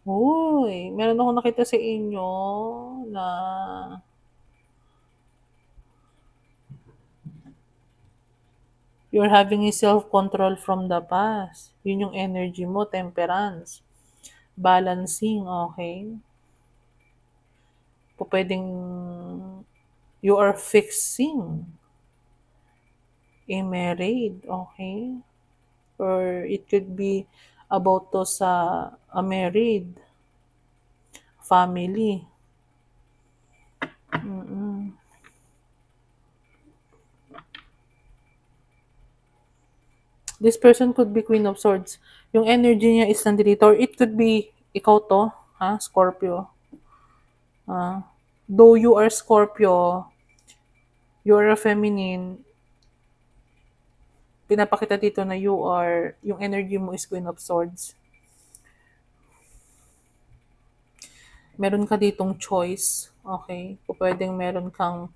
Speaker 1: Uy, meron akong nakita sa inyo na you're having a self-control from the past. Yun yung energy mo, temperance. Balancing, okay? Pwedeng you are fixing a married, okay? Or it could be about to sa a married family. This person could be Queen of Swords. Yung energy niya is nandito. Or it could be ikaw to, ha? Scorpio. Though you are Scorpio, you are a feminine, pinapakita dito na yung energy mo is Queen of Swords. Meron ka ditong choice, okay? O pwedeng meron kang,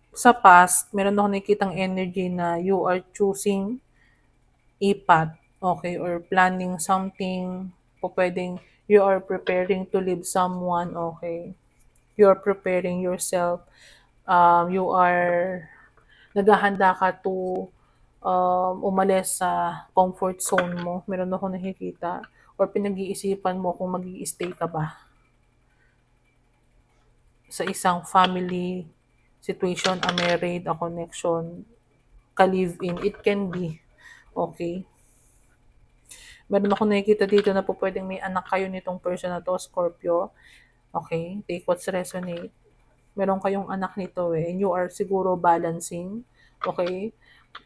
Speaker 1: sa past, meron ako nakikitang energy na you are choosing a path, okay? Or planning something, o pwedeng you are preparing to leave someone, okay? You are preparing yourself, you are naghahanda ka to umalis sa comfort zone mo. Meron ako nakikita. Or pinag-iisipan mo kung mag stay ka ba sa isang family situation, a married, a connection, ka-live-in. It can be. Okay? Meron ako nakikita dito na po pwedeng may anak kayo nitong person na to, Scorpio. Okay? Take what's resonate. Meron kayong anak nito and you are siguro balancing. Okay?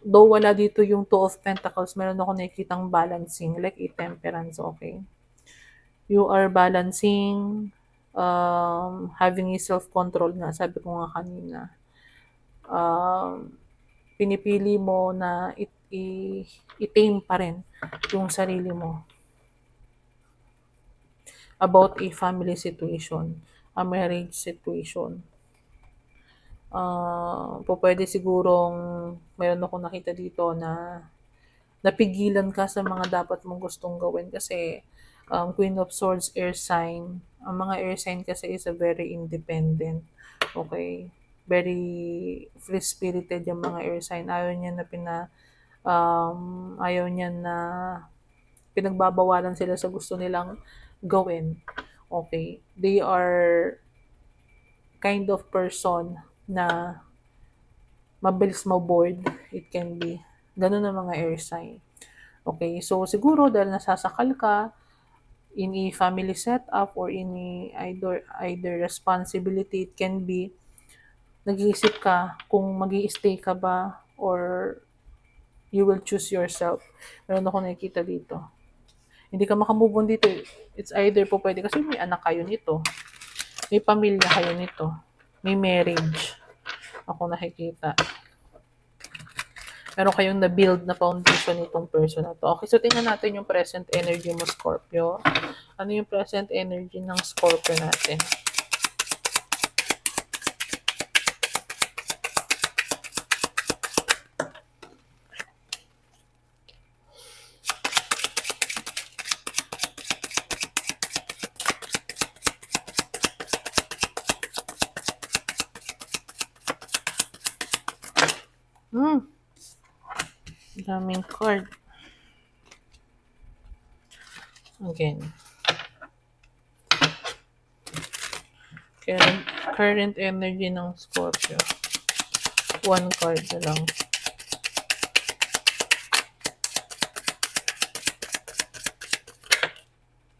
Speaker 1: Though wala dito yung Two of Pentacles, meron ako nakikitang balancing, like a temperance, okay? You are balancing, having a self-control nga, sabi ko nga kanina. Pinipili mo na i-tame pa rin yung sarili mo about a family situation, a marriage situation. Pwede sigurong meron akong nakita dito na napigilan ka sa mga dapat mong gustong gawin kasi Queen of Swords, air sign. Ang mga air sign kasi is a very independent. Okay? Very free-spirited yung mga air sign. Ayaw niya na pinagbabawalan sila sa gusto nilang gawin. Okay? They are kind of person na mabilis ma-bored. It can be. Ganun ang mga air sign. Okay, so siguro dahil nasasakal ka in a family setup or in a either responsibility, it can be nag-iisip ka kung mag-i-stay ka ba or you will choose yourself. Meron ako nakikita dito. Hindi ka makamove on dito. It's either po pwede kasi may anak kayo nito. May pamilya kayo nito. May marriage. Ako nakikita. Meron kayong na-build na foundation nitong person na to. Okay, so tingnan natin yung present energy mo, Scorpio. Ano yung present energy ng Scorpio natin? Daming card. Again. Current energy ng Scorpio. One card na lang.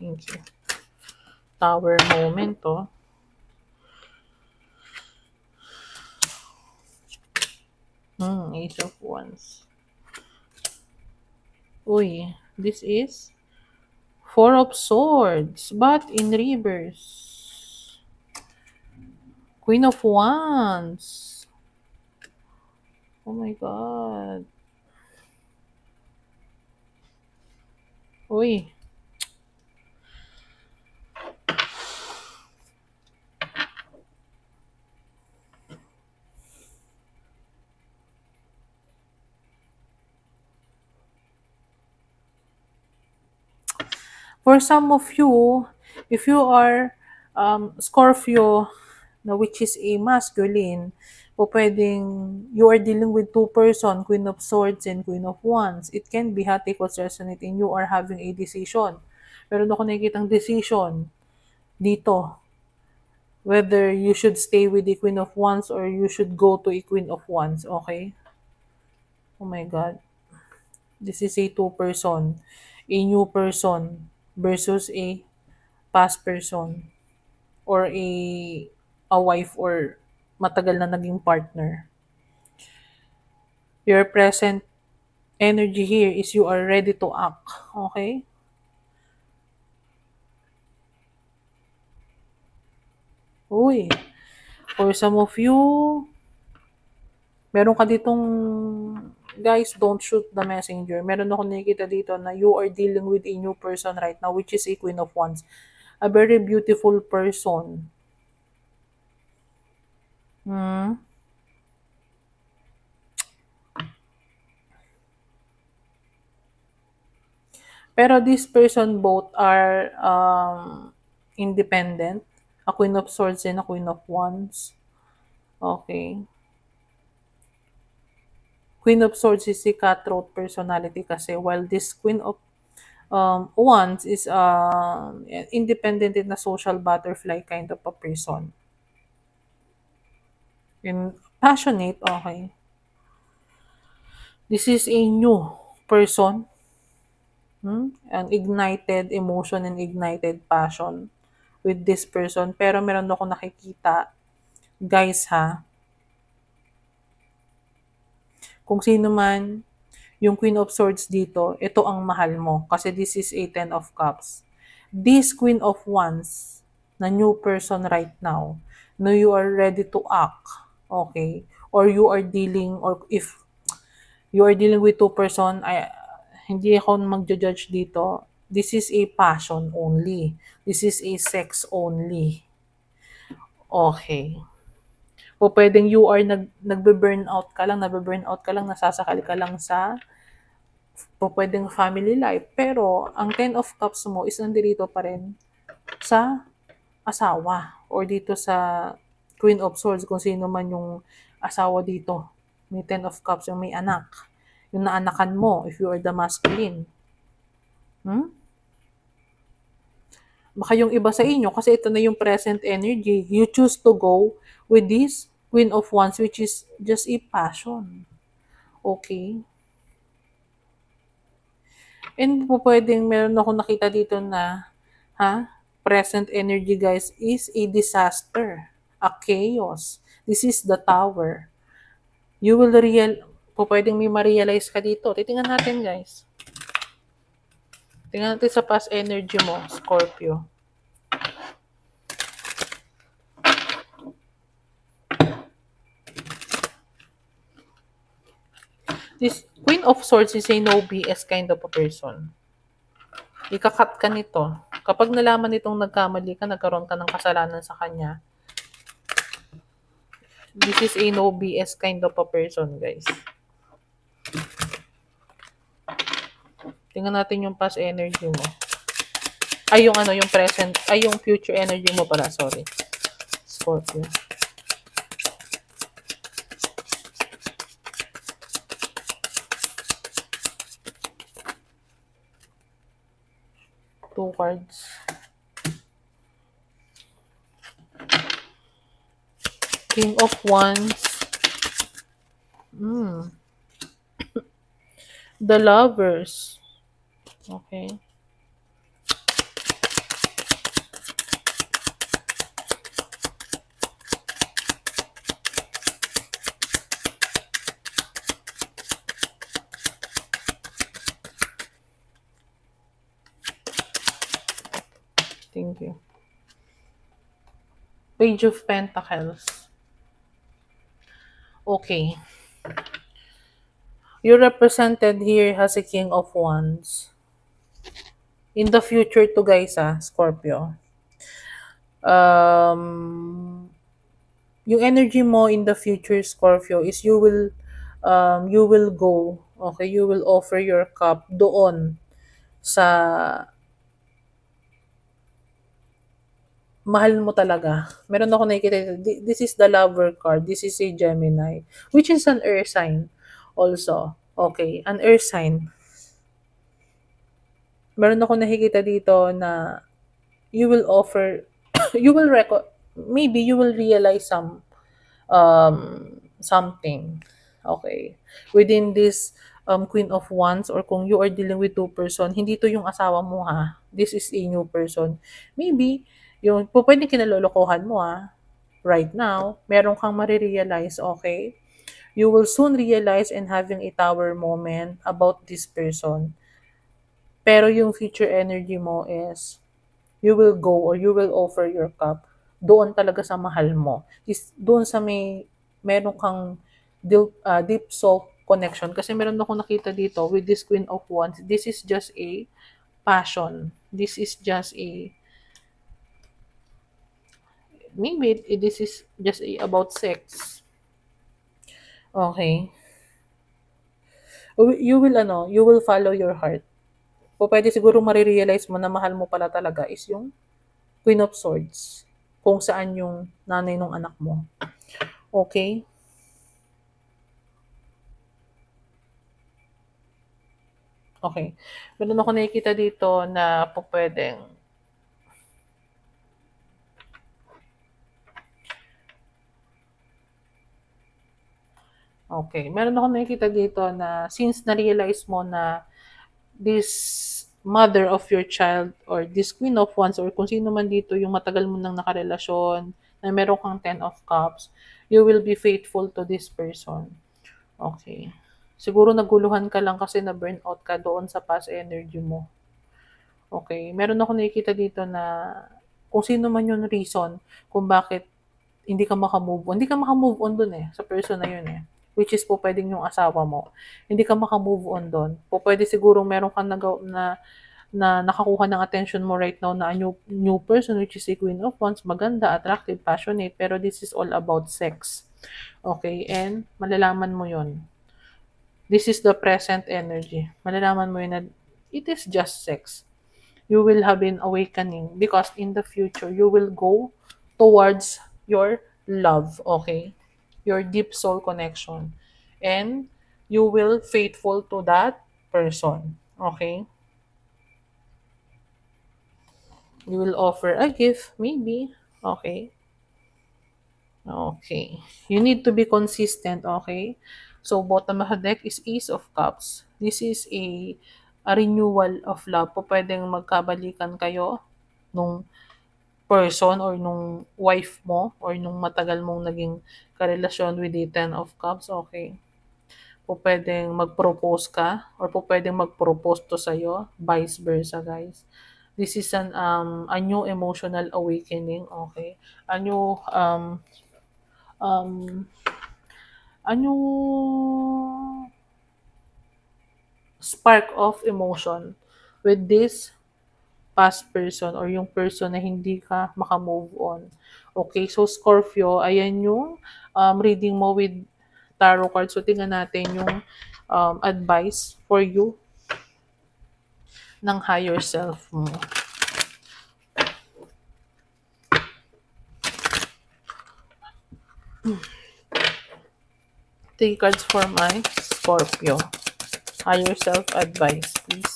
Speaker 1: Thank you. Tower moment, oh. Ace of Wands. Uy, this is Four of Swords, but in reverse. Queen of Wands. Oh my God. Uy. For some of you, if you are Scorpio, na which is a masculine, o pwedeng you are dealing with two person, Queen of Swords and Queen of Wands. It can be hot equals resonate and you are having a decision. Meron ako nakikitang decision dito. Whether you should stay with the Queen of Wands or you should go to a Queen of Wands. Okay? Oh my God. This is a two person. A new person versus a past person or a wife or matagal na naging partner. Your present energy here is you are ready to act. Okay? Uy. For some of you, Meron ka ditong, guys, don't shoot the messenger. Meron ako nakikita dito na you are dealing with a new person right now, which is a Queen of Wands. A very beautiful person. Hmm? Pero this person both are independent. A Queen of Swords and a Queen of Wands. Okay. Queen of Swords is a cutthroat personality kasi while this Queen of Wands is independent in a social butterfly kind of a person. And passionate, okay. This is a new person, an ignited emotion and ignited passion with this person. Pero meron ako nakikita, guys ha, kung sino man yung Queen of Swords dito, ito ang mahal mo. Kasi this is a Ten of Cups. This Queen of Wands, na new person right now, na you are ready to act, okay? Or you are dealing, or if you are dealing with two person, hindi ako magja-judge dito. This is a passion only. This is a sex only. Okay. O pwedeng you are nagbe-burnout ka lang, nabe-burnout ka lang, nasasakal ka lang sa pwedeng family life. Pero, ang Ten of Cups mo is nandito pa rin sa asawa or dito sa Queen of Swords, kung sino man yung asawa dito. May Ten of Cups, yung may anak. Yung naanakan mo, if you are the masculine. Baka yung iba sa inyo, kasi ito na yung present energy, you choose to go with this Queen of Wands, which is just a passion. Okay? And po pwedeng meron ako nakita dito na, present energy, guys, is a disaster, a chaos. This is the Tower. You will pwedeng may ma-realize ka dito. Titingnan natin, guys. Tingnan natin sa past energy mo, Scorpio. This Queen of Swords is a no BS kind of a person. Ikakat ka nito. Kapag nalaman nitong nagkamali ka, nagkaroon ka ng kasalanan sa kanya, this is a no BS kind of a person, guys. Tingnan natin yung past energy mo. Ay, yung yung present, ay, yung future energy mo pala, sorry. Scorpio. Two cards. King of Wands. The Lovers. Okay. Thank you. Page of Pentacles. Okay. You're represented here as a King of Wands. In the future to, guys, Scorpio. Yung energy mo in the future, Scorpio, is you will go, okay, you will offer your cup doon sa mahal mo talaga. Meron ako nakikita, this is the Lover card, this is a Gemini, which is an earth sign also. Okay, an earth sign. Meron ako nakikita dito na you will offer, maybe you will realize something. Okay. Within this Queen of Wands, or kung you are dealing with two person, hindi to yung asawa mo, ha. This is a new person. Maybe, yung pwede kinalolokohan mo, right now, meron kang marirealize, okay? You will soon realize and having a tower moment about this person. Pero yung future energy mo is, you will go or you will offer your cup doon talaga sa mahal mo. Doon sa meron kang deep soul connection. Kasi meron ako nakita dito with this Queen of Wands. This is just a passion. This is just a, maybe this is just a, about sex. Okay. You will you will follow your heart. O pwede siguro marirealize mo na mahal mo pala talaga is yung Queen of Swords. Kung saan yung nanay ng anak mo. Okay? Okay. Meron ako nakikita dito na po pwedeng okay. Meron ako nakikita dito na since na-realize mo na this mother of your child or this Queen of Wands or kung sino man dito yung matagal mo nang nakarelasyon na meron kang Ten of Cups, you will be faithful to this person. Okay. Siguro naguluhan ka lang kasi na burnout ka doon sa past energy mo. Okay. Meron ako nakikita dito na kung sino man yung reason kung bakit hindi ka maka-move on. Hindi ka maka-move on dun sa person na yun Which is po pwedeng yung asawa mo. Hindi ka maka-move on dun. Po pwede siguro meron kang na nakakuha ng attention mo right now na a new person which is a Queen of Wands, maganda, attractive, passionate, pero this is all about sex. Okay? And malalaman mo yon. This is the present energy. Malalaman mo yun na it is just sex. You will have an awakening because in the future, you will go towards your love, okay? Your deep soul connection. And you will faithful to that person, okay? You will offer a gift, maybe, okay? Okay. You need to be consistent, okay? So, bottom of the deck is Ace of Cups. This is a renewal of love. Po pwedeng magkabalikan kayo nung person or nung wife mo or nung matagal mong naging karelasyon with the Ten of Cups, okay? Po pwedeng mag-propose ka or po pwedeng mag-propose to sa'yo, vice versa, guys. This is a new emotional awakening, okay? A new um, ano spark of emotion with this past person or yung person na hindi ka maka-move on. Okay, so Scorpio, ayan yung reading mo with tarot cards. So tingnan natin yung advice for you ng higher self mo. 3 cards for my Scorpio. Higher self advice, please.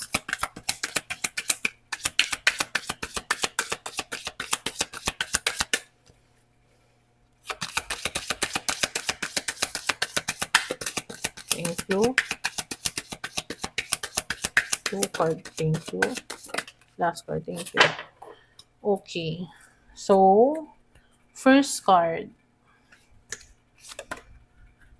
Speaker 1: Thank you. 2 card, thank you. Last card, thank you. Okay. So, first card.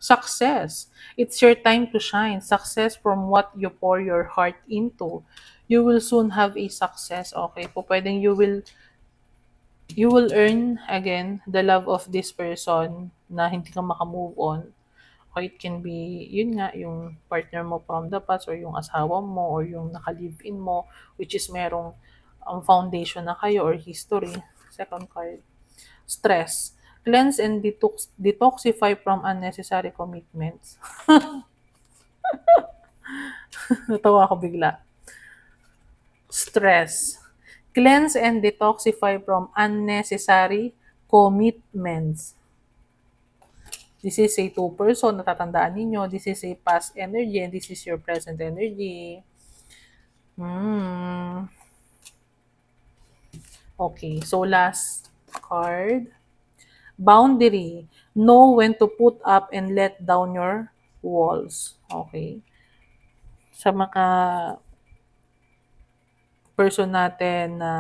Speaker 1: Success. It's your time to shine. Success from what you pour your heart into. You will soon have a success. Okay. Po pwedeng you will earn again the love of this person na hindi ka maka-move on. Or it can be, yun nga, yung partner mo from the past or yung asawa mo or yung naka-live-in mo which is merong foundation na kayo or history. Second card. Stress. Cleanse and detoxify from unnecessary commitments. Natawa ako bigla. Stress. Cleanse and detoxify from unnecessary commitments. This is a two-person, natatandaan ninyo. This is a past energy and this is your present energy. Okay, so last card. Boundary. Know when to put up and let down your walls. Okay. Sa mga person natin na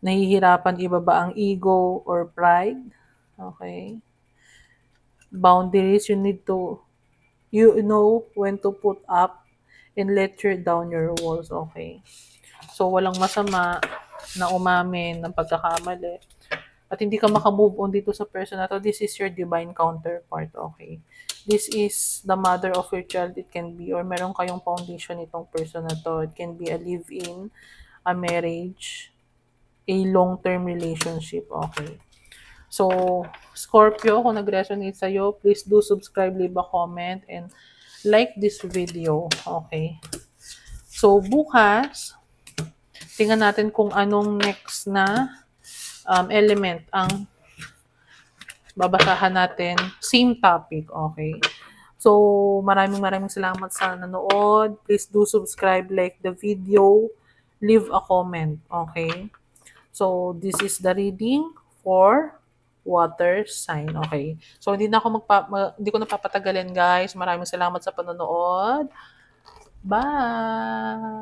Speaker 1: nahihirapan ibaba ang ego or pride. Okay. Boundaries, you know when to put up and let down your walls. Okay. So, walang masama na umamin ng pagkakamali. at hindi ka makamove on dito sa person na to, this is your divine counterpart, okay? This is the mother of your child, it can be, or meron kayong foundation itong person na to. It can be a live-in, a marriage, a long-term relationship, okay? So, Scorpio, kung nag-resonate sa'yo, please do subscribe, leave a comment, and like this video, okay? So, bukas, tingnan natin kung anong next na element ang babasahan natin. Same topic, okay? So, maraming salamat sa nanood. Please do subscribe, like the video, leave a comment, okay? So, this is the reading for water sign, okay? So, hindi ko na papatagalin, guys. Maraming salamat sa panonood. Bye!